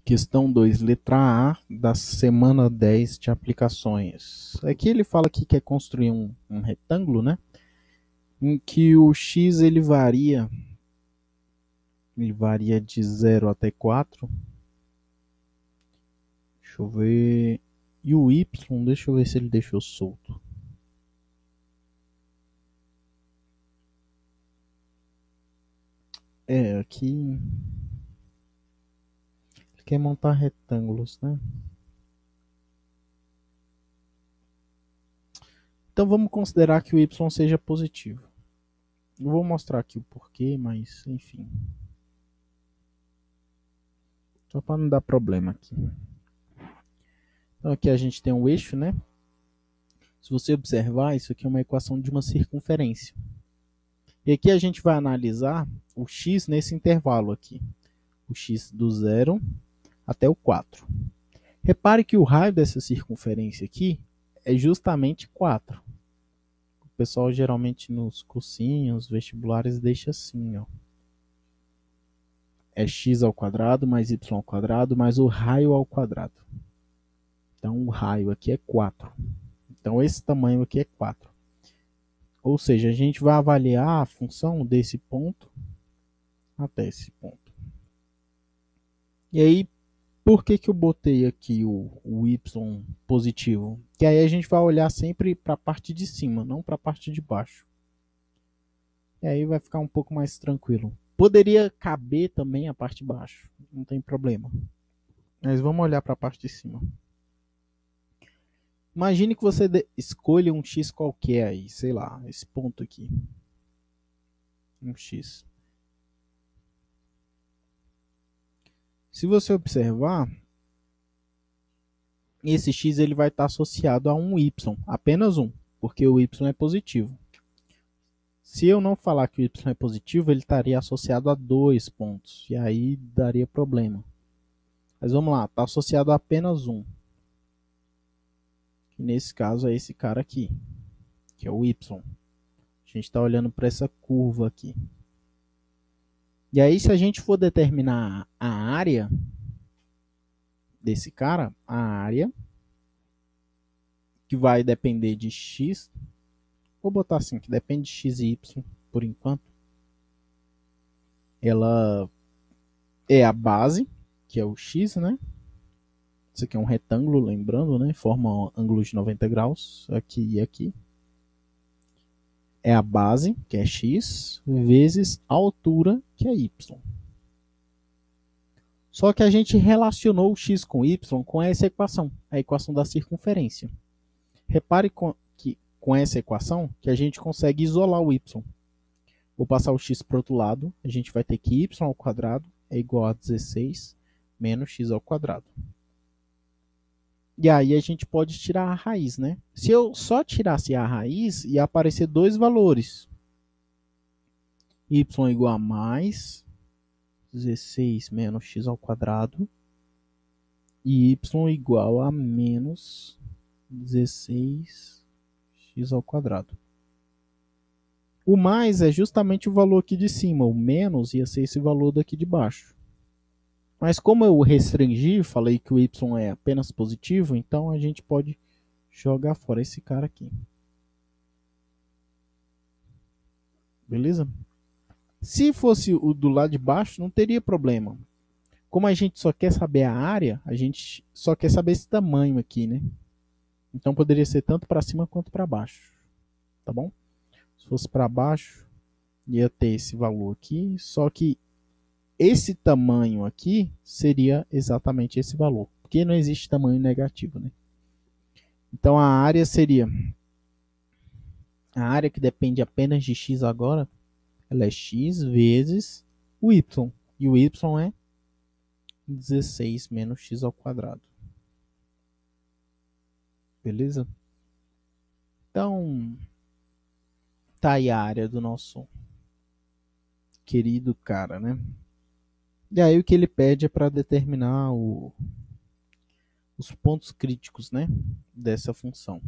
Questão 2, letra A, da semana 10 de aplicações. Aqui ele fala que quer construir um retângulo, né? Em que o x ele varia de 0 até 4. Deixa eu ver. E o y, deixa eu ver se ele deixou solto. Aqui ele quer montar retângulos, né? Então vamos considerar que o y seja positivo. Não vou mostrar aqui o porquê, mas enfim. Só para não dar problema aqui. Então aqui a gente tem um eixo, né? Se você observar, isso aqui é uma equação de uma circunferência. E aqui a gente vai analisar o x nesse intervalo aqui. O x do 0 até o 4. Repare que o raio dessa circunferência aqui é justamente 4. O pessoal geralmente nos cursinhos, vestibulares, deixa assim, ó. É x ao quadrado mais y ao quadrado mais o raio ao quadrado. Então o raio aqui é 4. Então esse tamanho aqui é 4. Ou seja, a gente vai avaliar a função desse ponto até esse ponto. E aí, por que eu botei aqui o y positivo? Que aí a gente vai olhar sempre para a parte de cima, não para a parte de baixo. E aí vai ficar um pouco mais tranquilo. Poderia caber também a parte de baixo, não tem problema. Mas vamos olhar para a parte de cima. Imagine que você escolha um x qualquer aí, sei lá, esse ponto aqui. Um x. Se você observar, esse x ele vai estar associado a um y, apenas um, porque o y é positivo. Se eu não falar que o y é positivo, ele estaria associado a 2 pontos, e aí daria problema. Mas vamos lá, está associado a apenas um. Que nesse caso é esse cara aqui, que é o y. A gente está olhando para essa curva aqui. E aí, se a gente for determinar a área desse cara, a área, que vai depender de x, vou botar assim, que depende de x e y por enquanto, ela é a base, que é o x, né? Isso aqui é um retângulo, lembrando, né? Forma um ângulo de 90 graus, aqui e aqui. É a base, que é x, vezes a altura, que é y. Só que a gente relacionou o x com y com essa equação, a equação da circunferência. Repare que com essa equação que a gente consegue isolar o y. Vou passar o x para o outro lado, a gente vai ter que y ao quadrado é igual a 16 menos x ao quadrado. E aí a gente pode tirar a raiz, né? Se eu só tirasse a raiz, ia aparecer dois valores. Y igual a mais 16 menos x ao quadrado e y igual a menos 16x ao quadrado. O mais é justamente o valor aqui de cima, o menos ia ser esse valor daqui de baixo. Mas como eu restringi, falei que o y é apenas positivo, então a gente pode jogar fora esse cara aqui. Beleza? Se fosse o do lado de baixo, não teria problema. Como a gente só quer saber a área, a gente só quer saber esse tamanho aqui, né? Então poderia ser tanto para cima quanto para baixo. Tá bom? Se fosse para baixo, ia ter esse valor aqui, só que esse tamanho aqui seria exatamente esse valor, porque não existe tamanho negativo, né? Então a área seria a área que depende apenas de x agora, ela é x vezes o y, e o y é 16 menos x ao quadrado. Beleza? Então, tá aí a área do nosso querido cara, né? E aí o que ele pede é para determinar os pontos críticos, né, dessa função.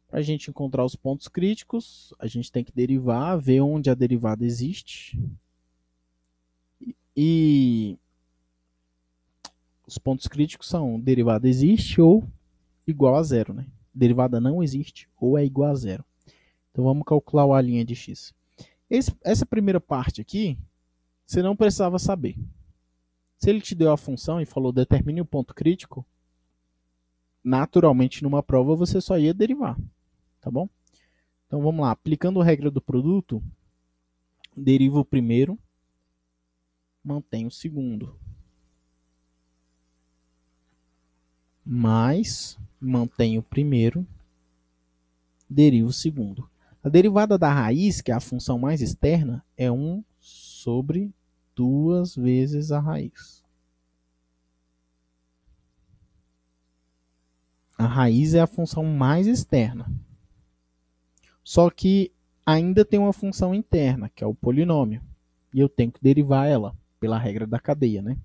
Para a gente encontrar os pontos críticos, a gente tem que derivar, ver onde a derivada existe. E Os pontos críticos são derivada existe ou igual a zero, né? Derivada não existe ou é igual a zero. Então vamos calcular o a' de x. Essa primeira parte aqui, você não precisava saber. Se ele te deu a função e falou determine o ponto crítico, naturalmente numa prova você só ia derivar, tá bom? Então vamos lá, aplicando a regra do produto, deriva o primeiro, mantém o segundo. Mais, mantém o primeiro, deriva o segundo. A derivada da raiz, que é a função mais externa, é 1 sobre 2 vezes a raiz. A raiz é a função mais externa. Só que ainda tem uma função interna, que é o polinômio. E eu tenho que derivar ela pela regra da cadeia, né?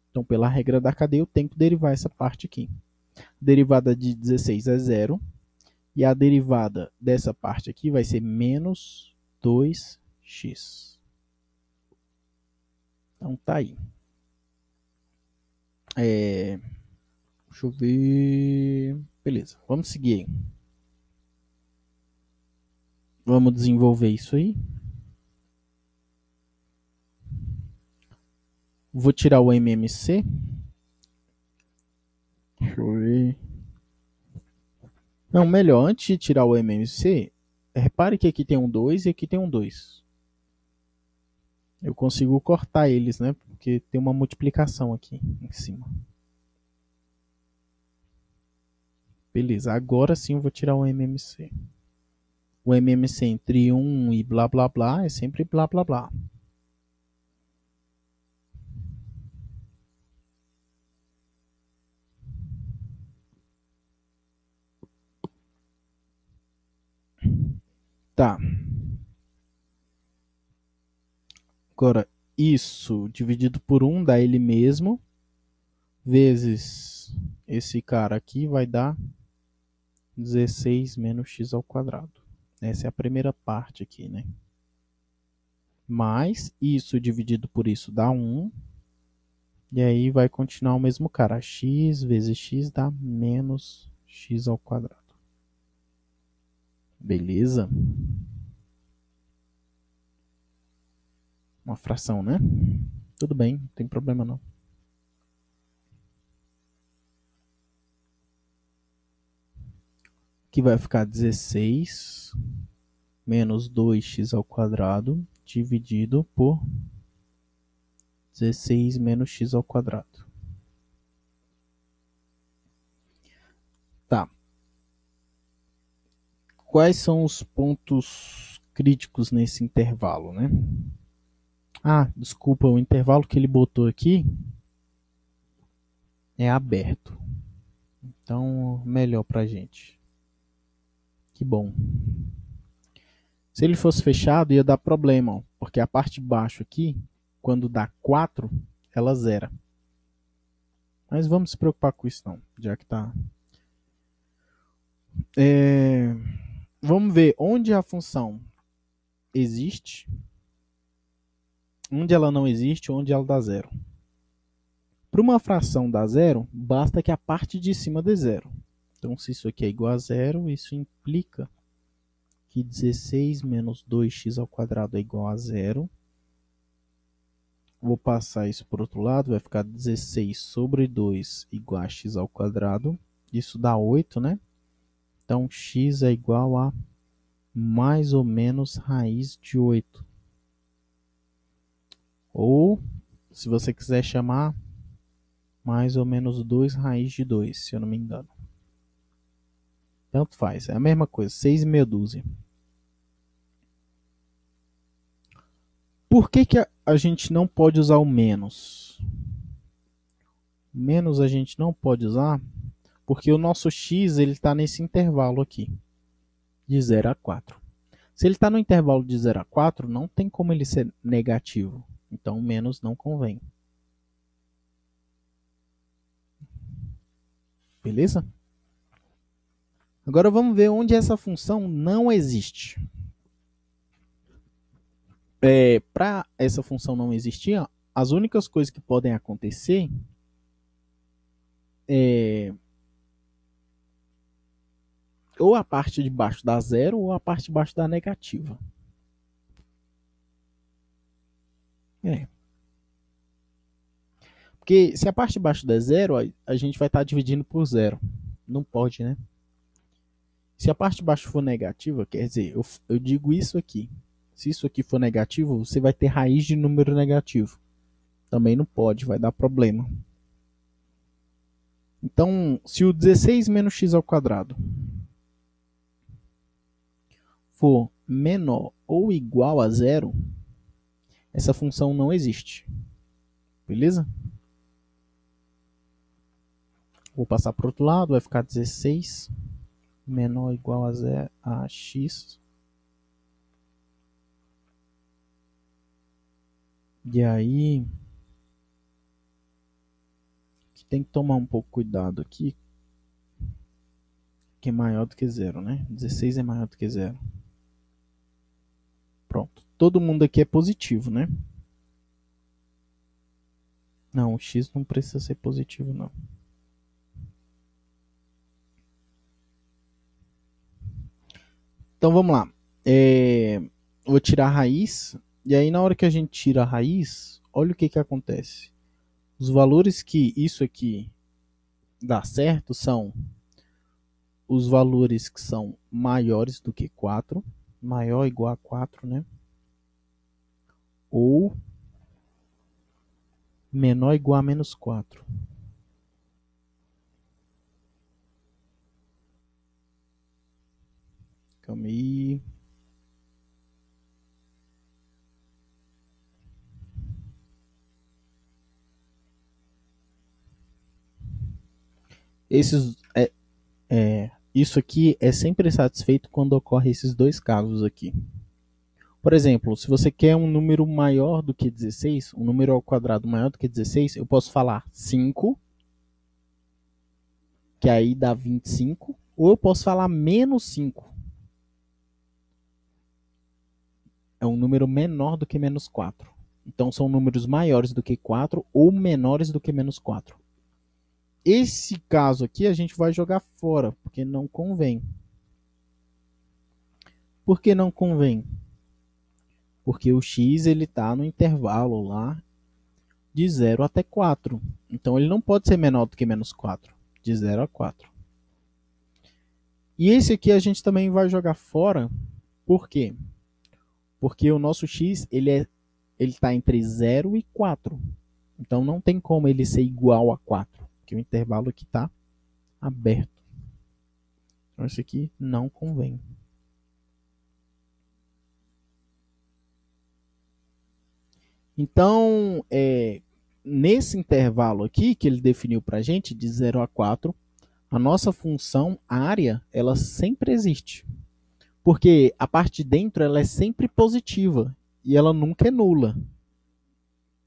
Então, pela regra da cadeia, eu tenho que derivar essa parte aqui. A derivada de 16 é zero. E a derivada dessa parte aqui vai ser menos 2x. Então, tá aí. Deixa eu ver. Beleza, vamos seguir aí. Vamos desenvolver isso aí. Vou tirar o MMC. Deixa eu ver. Não, melhor, antes de tirar o MMC, repare que aqui tem um 2 e aqui tem um 2. Eu consigo cortar eles, né? Porque tem uma multiplicação aqui em cima. Beleza, agora sim eu vou tirar o MMC. O MMC entre 1 e blá blá blá é sempre blá blá blá. Tá. Agora, isso dividido por 1 dá ele mesmo, vezes esse cara aqui vai dar 16 menos x ao quadrado. Essa é a primeira parte aqui, né? Mais isso dividido por isso dá 1. E aí vai continuar o mesmo cara. X vezes x dá menos x ao quadrado. Beleza? Uma fração, né? Tudo bem, não tem problema não. Aqui vai ficar 16 menos 2x ao quadrado dividido por 16 menos x ao quadrado. Tá. Quais são os pontos críticos nesse intervalo, né? Ah, desculpa, o intervalo que ele botou aqui é aberto. Então, melhor pra gente. Que bom. Se ele fosse fechado, ia dar problema, ó, porque a parte de baixo aqui, quando dá 4, ela zera. Mas vamos se preocupar com isso não, já que tá... Vamos ver onde a função existe, onde ela não existe, onde ela dá zero. Para uma fração dar zero, basta que a parte de cima dê zero. Então, se isso aqui é igual a zero, isso implica que 16 menos 2x ao quadrado é igual a zero. Vou passar isso para o outro lado, vai ficar 16 sobre 2 igual a x ao quadrado. Isso dá 8, né? Então, x é igual a mais ou menos raiz de 8. Ou, se você quiser chamar, mais ou menos 2 raiz de 2, se eu não me engano. Tanto faz, é a mesma coisa, 6 e meia dúzia. Por que a gente não pode usar o menos? Menos a gente não pode usar porque o nosso x está nesse intervalo aqui, de 0 a 4. Se ele está no intervalo de 0 a 4, não tem como ele ser negativo. Então, menos não convém. Beleza? Agora vamos ver onde essa função não existe. Para essa função não existir, as únicas coisas que podem acontecer ou a parte de baixo dá zero ou a parte de baixo dá negativa. Porque se a parte de baixo der zero, a gente vai estar dividindo por zero. Não pode, né? Se a parte de baixo for negativa, quer dizer, eu digo isso aqui. Se isso aqui for negativo, você vai ter raiz de número negativo. Também não pode, vai dar problema. Então, se o 16 menos x ao quadrado for menor ou igual a zero, essa função não existe. Beleza? Vou passar para o outro lado, vai ficar 16 menor ou igual a, zero, a x. E aí, tem que tomar um pouco cuidado aqui, que é maior do que zero, né? 16 é maior do que zero. Pronto. Todo mundo aqui é positivo, né? Não, o x não precisa ser positivo, não. Então, vamos lá. Vou tirar a raiz. E aí, na hora que a gente tira a raiz, olha o que acontece. Os valores que isso aqui dá certo são os valores que são maiores do que 4, maior ou igual a 4, né? Ou menor ou igual a menos 4. Calma aí. Isso aqui é sempre satisfeito quando ocorre esses dois casos aqui. Por exemplo, se você quer um número maior do que 16, um número ao quadrado maior do que 16, eu posso falar 5, que aí dá 25, ou eu posso falar menos 5. É um número menor do que menos 4. Então são números maiores do que 4 ou menores do que menos 4. Esse caso aqui a gente vai jogar fora, porque não convém. Por que não convém? Porque o x está no intervalo lá de 0 até 4. Então ele não pode ser menor do que menos 4, de 0 a 4. E esse aqui a gente também vai jogar fora, por quê? Porque o nosso x ele está entre 0 e 4. Então não tem como ele ser igual a 4, porque o intervalo aqui está aberto. Então isso aqui não convém. Então, nesse intervalo aqui que ele definiu para a gente, de 0 a 4, a nossa função área, ela sempre existe. Porque a parte de dentro ela é sempre positiva e ela nunca é nula.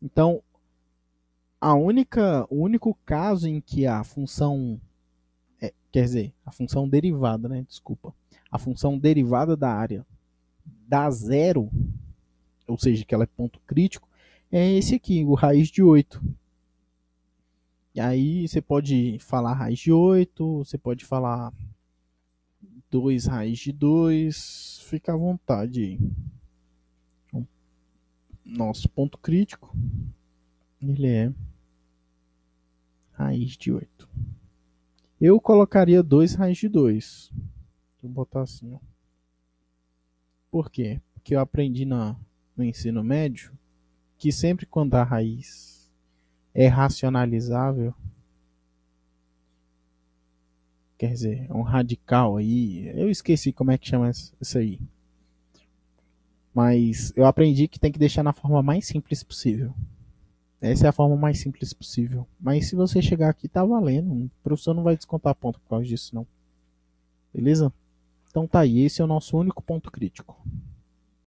Então, o único caso em que a função, quer dizer, a função derivada, né? Desculpa. A função derivada da área dá zero, ou seja, que ela é ponto crítico, é esse aqui, o raiz de 8. E aí você pode falar raiz de 8, você pode falar 2 raiz de 2, fica à vontade. Nosso ponto crítico, ele é raiz de 8. Eu colocaria 2 raiz de 2. Vou botar assim, ó. Por quê? Porque eu aprendi no ensino médio que sempre quando a raiz é racionalizável, quer dizer, é um radical aí, eu esqueci como é que chama isso aí. Mas eu aprendi que tem que deixar na forma mais simples possível. Essa é a forma mais simples possível. Mas se você chegar aqui, tá valendo. O professor não vai descontar ponto por causa disso, não. Beleza? Então tá aí. Esse é o nosso único ponto crítico.